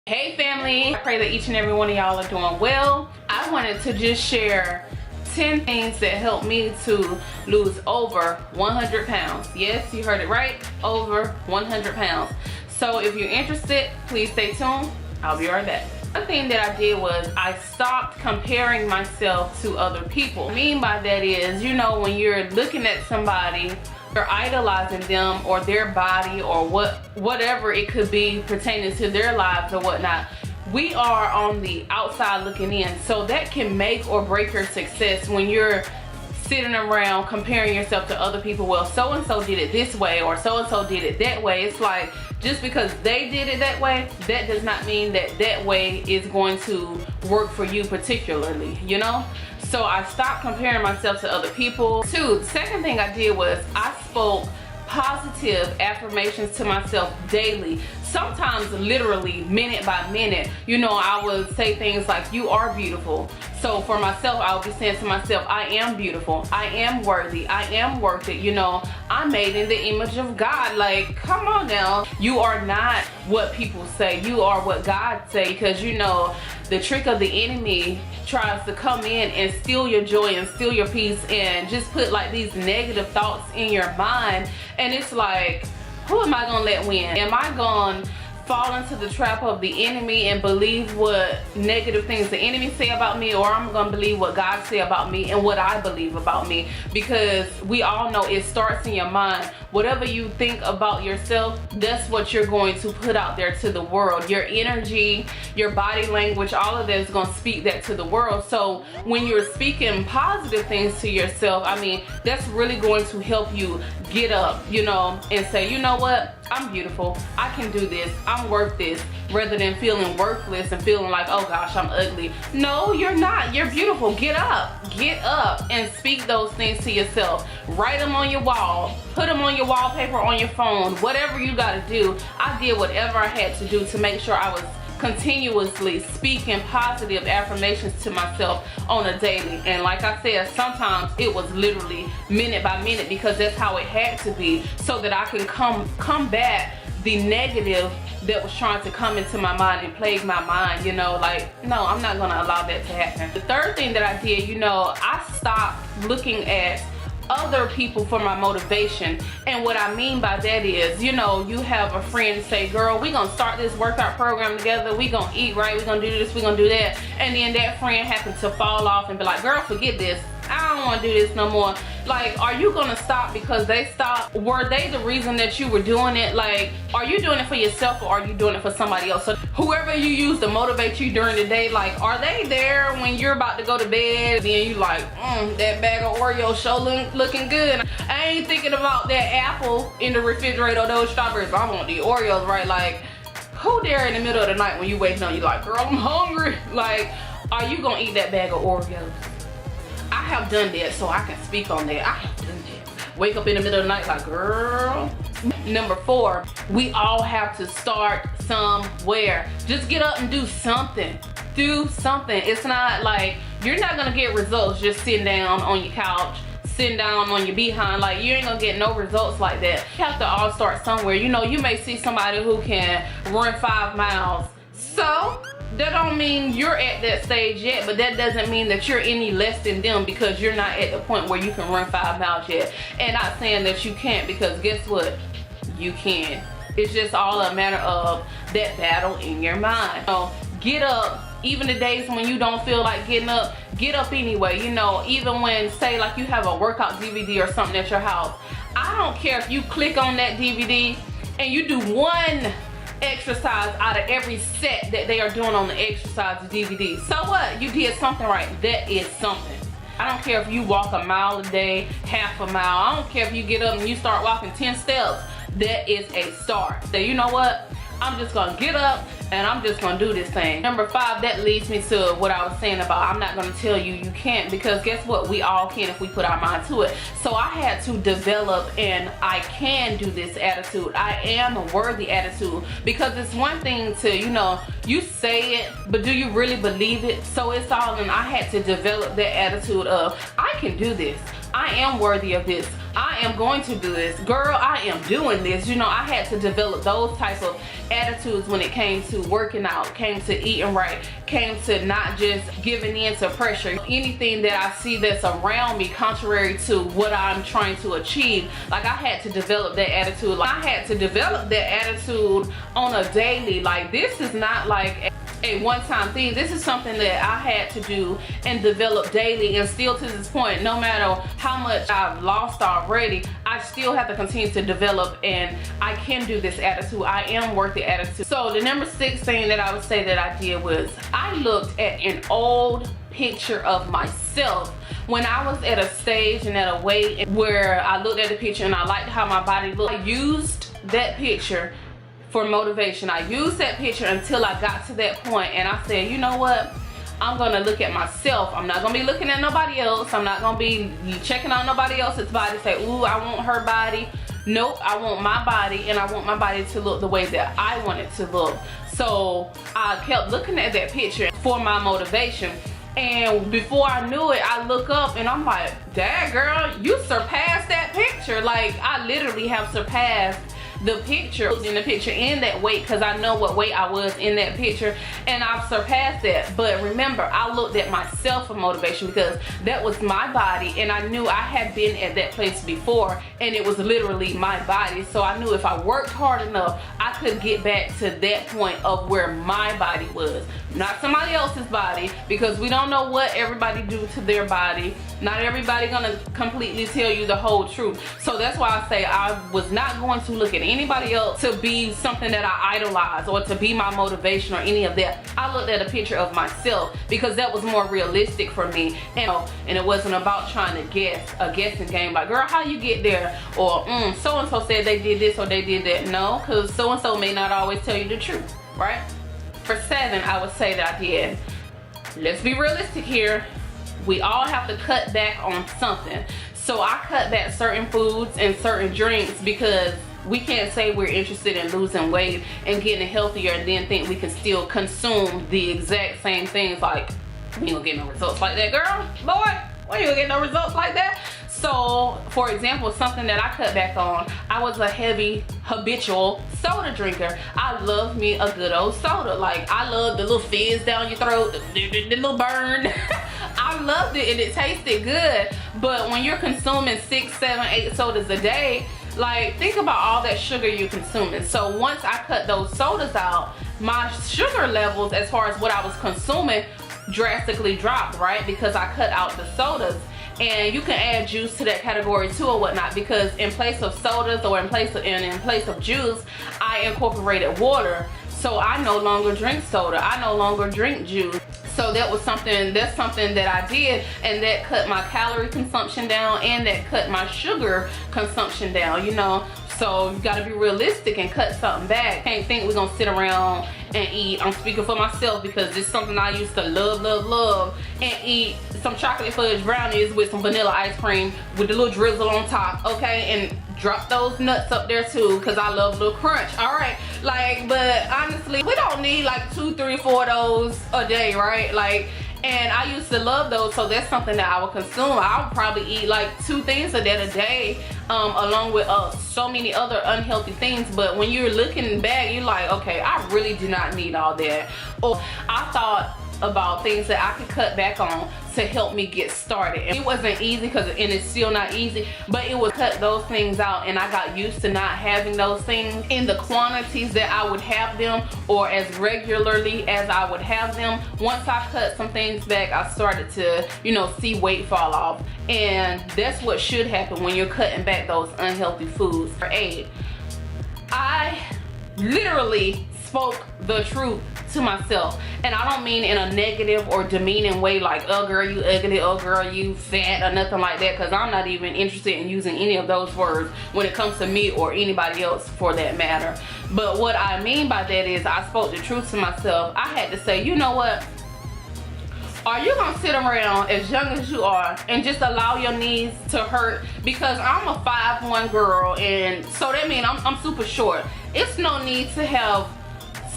Hey family, I pray that each and every one of y'all are doing well. I wanted to just share 10 things that helped me to lose over 100 pounds. Yes, you heard it right, over 100 pounds. So if you're interested, please stay tuned. I'll be right back. One thing that I did was I stopped comparing myself to other people. What I mean by that is, you know, when you're looking at somebody, you're idolizing them or their body or whatever it could be pertaining to their lives or whatnot. We are on the outside looking in, so that can make or break your success when you're sitting around comparing yourself to other people. Well, so and so did it this way or so and so did it that way. It's like, just because they did it that way, that does not mean that that way is going to work for you particularly, you know? So I stopped comparing myself to other people. The second thing I did was I spoke positive affirmations to myself daily, sometimes literally minute by minute. You know, I would say things like, you are beautiful. So for myself, I would be saying to myself, I am beautiful, I am worthy, I am worth it. You know, I'm made in the image of God. Like, come on now. You are not what people say, you are what God say, because you know, the trick of the enemy tries to come in and steal your joy and steal your peace and just put like these negative thoughts in your mind. And it's like, who am I gonna let win? Am I gonna fall into the trap of the enemy and believe what negative things the enemy say about me, or I'm gonna believe what God say about me and what I believe about me? Because we all know it starts in your mind. Whatever you think about yourself, that's what you're going to put out there to the world. Your energy, your body language, all of that is gonna speak that to the world. So when you're speaking positive things to yourself, I mean, that's really going to help you get up, you know, and say, you know what, I'm beautiful, I can do this, I'm worth this, rather than feeling worthless and feeling like, oh gosh, I'm ugly. No, you're not. You're beautiful. Get up and speak those things to yourself. Write them on your wall, put them on your wallpaper on your phone, whatever you got to do. I did whatever I had to do to make sure I was continuously speaking positive affirmations to myself on a daily. And like I said, sometimes it was literally minute by minute, because that's how it had to be, so that I can combat the negative that was trying to come into my mind and plague my mind. You know, like, no, I'm not gonna allow that to happen. The third thing that I did, you know, I stopped looking at other people for my motivation. And what I mean by that is, you know, you have a friend say, girl, we gonna start this workout program together, we gonna eat right, we gonna do this, we gonna do that, and then that friend happens to fall off and be like, girl, forget this, I don't want to do this no more. Like, are you gonna stop because they stopped? Were they the reason that you were doing it? Like, are you doing it for yourself or are you doing it for somebody else? So whoever you use to motivate you during the day, like, are they there when you're about to go to bed? Then you like, that bag of Oreos show looking good. I ain't thinking about that apple in the refrigerator or those strawberries. I want the Oreos, right? Like, who there in the middle of the night when you waking up, you like, girl, I'm hungry. Like, are you gonna eat that bag of Oreos? I have done that, so I can speak on that. I have done that. Wake up in the middle of the night like, girl. Number 4, we all have to start somewhere. Just get up and do something. Do something. It's not like, you're not gonna get results just sitting down on your couch, sitting down on your behind. Like, you ain't gonna get no results like that. You have to all start somewhere. You know, you may see somebody who can run 5 miles. So that don't mean you're at that stage yet, but that doesn't mean that you're any less than them because you're not at the point where you can run 5 miles yet. And not saying that you can't, because guess what? You can. It's just all a matter of that battle in your mind. So get up. Even the days when you don't feel like getting up, get up anyway. You know, even when, say like you have a workout DVD or something at your house, I don't care if you click on that DVD and you do one exercise out of every set that they are doing on the exercise DVD. So what? You did something right. That is something. I don't care if you walk a mile a day, half a mile. I don't care if you get up and you start walking 10 steps. That is a start. So you know what? I'm just gonna get up and I'm just gonna do this thing. Number 5, that leads me to what I was saying about I'm not gonna tell you you can't, because guess what? We all can if we put our mind to it. So I had to develop an I can do this attitude. I am a worthy attitude, because it's one thing to, you know, you say it, but do you really believe it? So it's all in, I had to develop that attitude of I can do this. I am worthy of this. I am going to do this. Girl, I am doing this. You know, I had to develop those type of attitudes when it came to working out, came to eating right, came to not just giving in to pressure. Anything that I see that's around me contrary to what I'm trying to achieve, like I had to develop that attitude. Like I had to develop that attitude on a daily. Like this is not like a one-time thing. This is something that I had to do and develop daily, and still to this point, no matter how much I've lost already, I still have to continue to develop, and I can do this attitude. I am worth the attitude. So the number 6 thing that I would say that I did was I looked at an old picture of myself when I was at a stage and at a weight where I looked at the picture and I liked how my body looked. I used that picture for motivation. I used that picture until I got to that point, and I said, you know what, I'm gonna look at myself. I'm not gonna be looking at nobody else. I'm not gonna be checking out nobody else's body, say, ooh, I want her body. Nope, I want my body, and I want my body to look the way that I want it to look. So I kept looking at that picture for my motivation, and before I knew it, I look up and I'm like, dang girl, you surpassed that picture. Like I literally have surpassed the picture in that weight, because I know what weight I was in that picture, and I've surpassed that. But remember, I looked at myself for motivation because that was my body, and I knew I had been at that place before, and it was literally my body. So I knew if I worked hard enough, I could get back to that point of where my body was, not somebody else's body, because we don't know what everybody do to their body. Not everybody gonna completely tell you the whole truth. So that's why I say I was not going to look at anybody else to be something that I idolize or to be my motivation or any of that. I looked at a picture of myself because that was more realistic for me, and it wasn't about trying to guess, a guessing game like, girl, how you get there, or so and so said they did this or they did that. No, because so and so may not always tell you the truth, right? For 7, I would say that I did, let's be realistic here, we all have to cut back on something. So I cut back certain foods and certain drinks because we can't say we're interested in losing weight and getting healthier and then think we can still consume the exact same things. Like, we ain't gonna get no results like that, girl. Boy, we ain't gonna get no results like that. So, for example, something that I cut back on, I was a heavy, habitual soda drinker. I love me a good old soda. Like, I love the little fizz down your throat, the little burn. I loved it and it tasted good. But when you're consuming 6, 7, 8 sodas a day, like, think about all that sugar you're consuming. So once I cut those sodas out, my sugar levels as far as what I was consuming drastically dropped, right? Because I cut out the sodas. And you can add juice to that category too or whatnot, because in place of sodas or in place of juice, I incorporated water. So I no longer drink soda, I no longer drink juice. So that's something that I did, and that cut my calorie consumption down, and that cut my sugar consumption down, you know. So you gotta be realistic and cut something back. Can't think we're gonna sit around and eat. I'm speaking for myself because it's something I used to love, and eat some chocolate fudge brownies with some vanilla ice cream with the little drizzle on top, okay? And drop those nuts up there too, because I love a little crunch, all right? Like, but honestly, we don't need like 2, 3, 4 of those a day, right? Like, and I used to love those, so that's something that I would consume. I would probably eat like 2 things of that a day, along with so many other unhealthy things. But when you're looking back, you're like, okay, I really do not need all that. Or I thought about things that I could cut back on to help me get started. And it wasn't easy, and it's still not easy, but it was cut those things out, and I got used to not having those things in the quantities that I would have them, or as regularly as I would have them. Once I cut some things back, I started to, you know, see weight fall off. And that's what should happen when you're cutting back those unhealthy foods. For 8, I literally spoke the truth to myself, and I don't mean in a negative or demeaning way like, oh girl, you ugly, oh girl, you fat, or nothing like that, because I'm not even interested in using any of those words when it comes to me or anybody else for that matter. But what I mean by that is I spoke the truth to myself. I had to say, you know what, are you gonna sit around as young as you are and just allow your knees to hurt? Because I'm a 5'1" girl, and so that means I'm super short. It's no need to have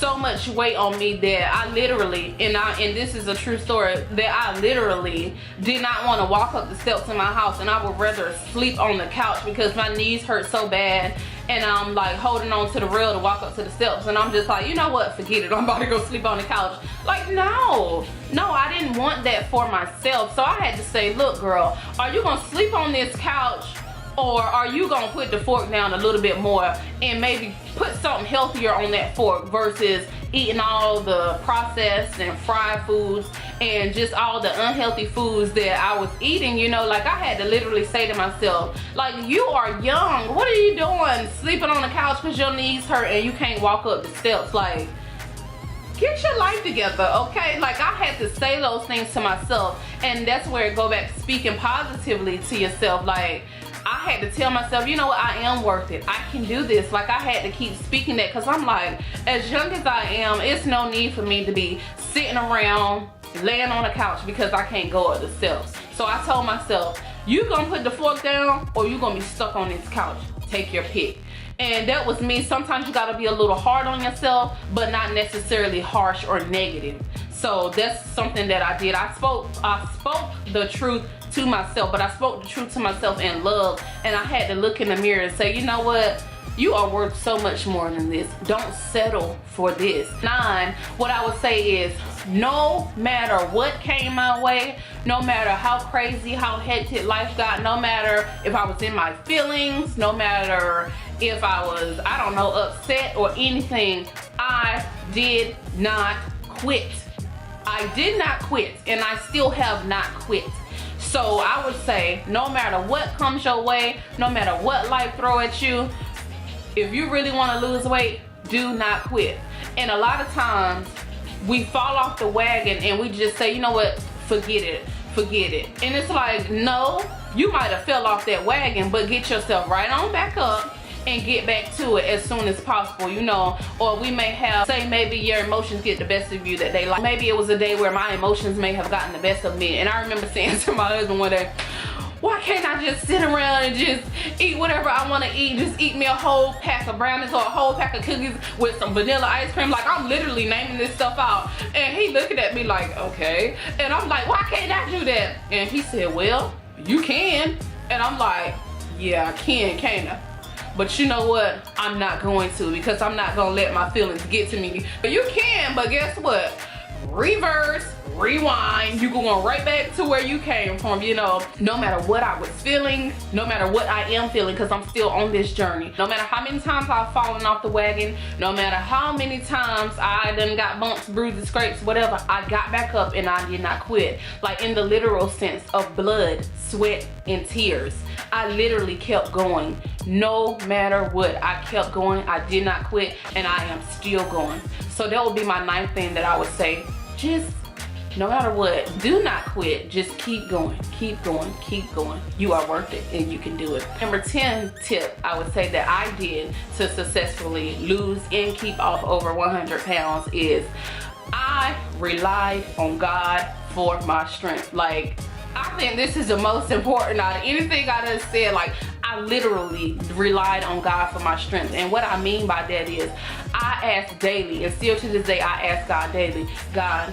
so much weight on me that I literally, and this is a true story, that I literally did not want to walk up the steps in my house, and I would rather sleep on the couch because my knees hurt so bad, and I'm like holding on to the rail to walk up to the steps, and I'm just like, you know what, forget it, I'm about to go sleep on the couch. Like, no, I didn't want that for myself. So I had to say, look girl, are you gonna sleep on this couch, or are you gonna put the fork down a little bit more and maybe put something healthier on that fork versus eating all the processed and fried foods and just all the unhealthy foods that I was eating, you know? Like, I had to literally say to myself, like, you are young, what are you doing sleeping on the couch because your knees hurt and you can't walk up the steps? Like, get your life together, okay? Like, I had to say those things to myself, and that's where it go back to speaking positively to yourself. Like, I had to tell myself, you know what, I am worth it, I can do this. Like, I had to keep speaking that, because I'm like, as young as I am, it's no need for me to be sitting around laying on the couch because I can't go up the steps. So I told myself, you gonna put the fork down or you gonna be stuck on this couch, take your pick. And that was me. Sometimes you gotta be a little hard on yourself, but not necessarily harsh or negative. So that's something that I did. I spoke the truth to myself, but I spoke the truth to myself in love, and I had to look in the mirror and say, you know what? You are worth so much more than this. Don't settle for this. 9, what I would say is, no matter what came my way, no matter how crazy, how hectic life got, no matter if I was in my feelings, no matter if I was, I don't know, upset or anything, I did not quit. I did not quit, and I still have not quit. So I would say, no matter what comes your way, no matter what life throw at you, if you really want to lose weight, do not quit. And a lot of times we fall off the wagon and we just say, you know what, forget it. And it's like, no, you might have fell off that wagon, but get yourself right on back up and get back to it as soon as possible, you know. Or we may have, say maybe your emotions get the best of you that day. Like, maybe it was a day where my emotions may have gotten the best of me, and I remember saying to my husband one day, why can't I just sit around and just eat whatever I want to eat? Just eat me a whole pack of brownies or a whole pack of cookies with some vanilla ice cream. Like, I'm literally naming this stuff out. And he looking at me like, okay. And I'm like, why can't I do that? And he said, well, you can. And I'm like, yeah, I can, can't I? But you know what? I'm not going to, because I'm not going to let my feelings get to me. But you can, but guess what? Reverse, rewind, you going right back to where you came from, you know. No matter what I was feeling, no matter what I am feeling, because I'm still on this journey. No matter how many times I've fallen off the wagon, no matter how many times I done got bumps, bruises, scrapes, whatever, I got back up and I did not quit. Like, in the literal sense of blood, sweat, and tears. I literally kept going. No matter what, I kept going. I did not quit, and I am still going. So that would be my 9th thing that I would say. Just, no matter what, do not quit. Just keep going, keep going, keep going. You are worth it, and you can do it. Number 10 tip I would say that I did to successfully lose and keep off over 100 pounds is I relied on God for my strength. Like, I think this is the most important out of anything I done said. Like, I literally relied on God for my strength. And what I mean by that is, I ask daily, and still to this day I ask God daily, God,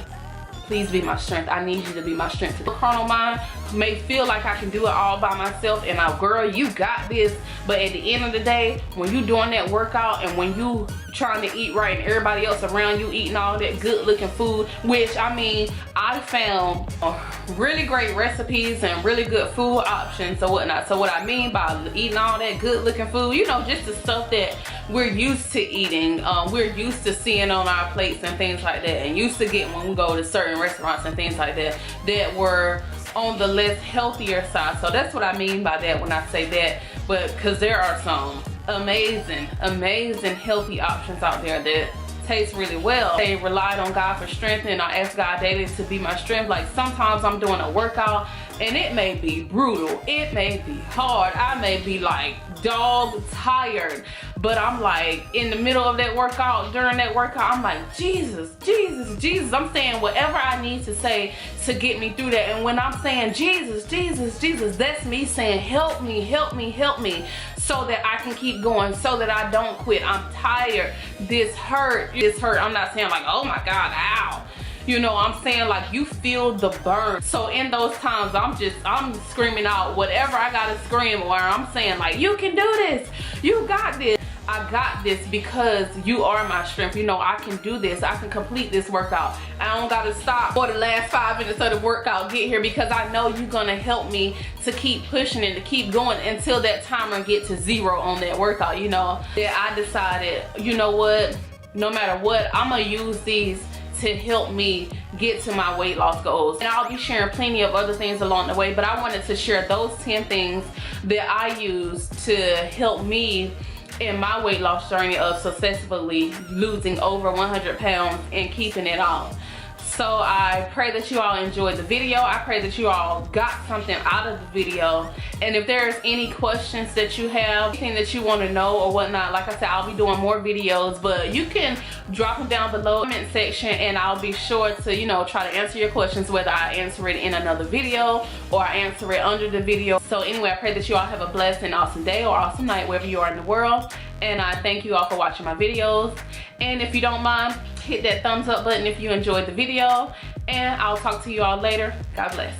please be my strength. I need you to be my strength. The carnal mind may feel like I can do it all by myself, and girl, you got this. But at the end of the day, when you doing that workout and when you trying to eat right and everybody else around you eating all that good looking food, which, I mean, I found really great recipes and really good food options or whatnot. So what I mean by eating all that good looking food, you know, just the stuff that we're used to eating, we're used to seeing on our plates and things like that, and used to getting when we go to certain restaurants and things like that, that were on the less healthier side. So that's what I mean by that when I say that. But because there are some amazing healthy options out there that taste really well. They relied on God for strength, and I ask God daily to be my strength. Like, sometimes I'm doing a workout and it may be brutal, it may be hard, I may be like dog tired, but I'm like in the middle of that workout, during that workout, I'm like, Jesus, Jesus, Jesus. I'm saying whatever I need to say to get me through that. And when I'm saying Jesus, Jesus, Jesus, that's me saying, help me, help me, help me. so that I can keep going, so that I don't quit. I'm tired. This hurt. I'm not saying like, oh my God, ow. You know, I'm saying like you feel the burn. So in those times, I'm screaming out whatever I gotta scream, or I'm saying like, you can do this. You got this. I got this because you are my strength. You know, I can do this. I can complete this workout. I don't gotta stop for the last 5 minutes of the workout get here, because I know you're gonna help me to keep pushing and to keep going until that timer get to 0 on that workout. You know, that I decided, you know what, no matter what, I'm gonna use these to help me get to my weight loss goals. And I'll be sharing plenty of other things along the way, but I wanted to share those 10 things that I use to help me in my weight loss journey of successfully losing over 100 pounds and keeping it off. So I pray that you all enjoyed the video. I pray that you all got something out of the video. And if there's any questions that you have, anything that you want to know or whatnot, like I said, I'll be doing more videos, but you can drop them down below in the comment section, and I'll be sure to, you know, try to answer your questions, whether I answer it in another video or I answer it under the video. So anyway, I pray that you all have a blessed and awesome day or awesome night wherever you are in the world. And I thank you all for watching my videos. And if you don't mind, hit that thumbs up button if you enjoyed the video. And I'll talk to you all later. God bless.